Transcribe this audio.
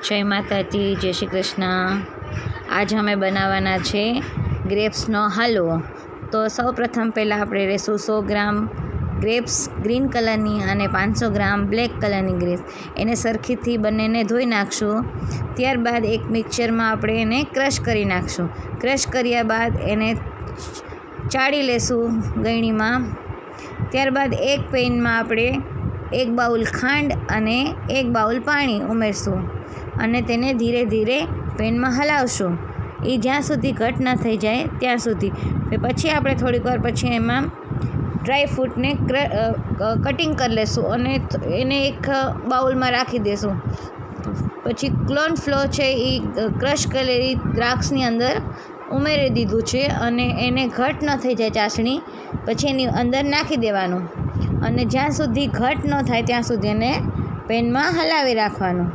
જય માતાજી, જય શ્રી કૃષ્ણ। આજ અમે બનાવવાના છે ગ્રેપ્સનો હલવો। તો સૌપ્રથમ પહેલાં આપણે લેશું 100 ગ્રામ ગ્રેપ્સ ગ્રીન કલરની અને 500 ગ્રામ બ્લેક કલરની ગ્રેપ્સ, એને સરખીથી બંનેને ધોઈ નાખશું। ત્યારબાદ એક મિક્સરમાં આપણે એને ક્રશ કરી નાખશું। ક્રશ કર્યા બાદ એને ચાળી લેશું ગળણીમાં। ત્યારબાદ એક પેનમાં આપણે 1 બાઉલ ખાંડ અને 1 બાઉલ પાણી ઉમેરશું અને તેને ધીરે ધીરે પેનમાં હલાવશું, એ જ્યાં સુધી ઘટ ન થઈ જાય ત્યાં સુધી। પછી આપણે થોડીક વાર પછી એમાં ડ્રાય ફ્રૂટને કટિંગ કરી લેશું અને એને એક બાઉલમાં રાખી દેશું। પછી કોર્નફ્લોર છે એ ક્રશ કરેલી દ્રાક્ષની અંદર ઉમેરી દીધું છે અને એને ઘટ ન થઈ જાય ચાસણી, પછી એની અંદર નાખી દેવાનું અને જ્યાં સુધી ઘટ ન થાય ત્યાં સુધી એને પેનમાં હલાવી રાખવાનું।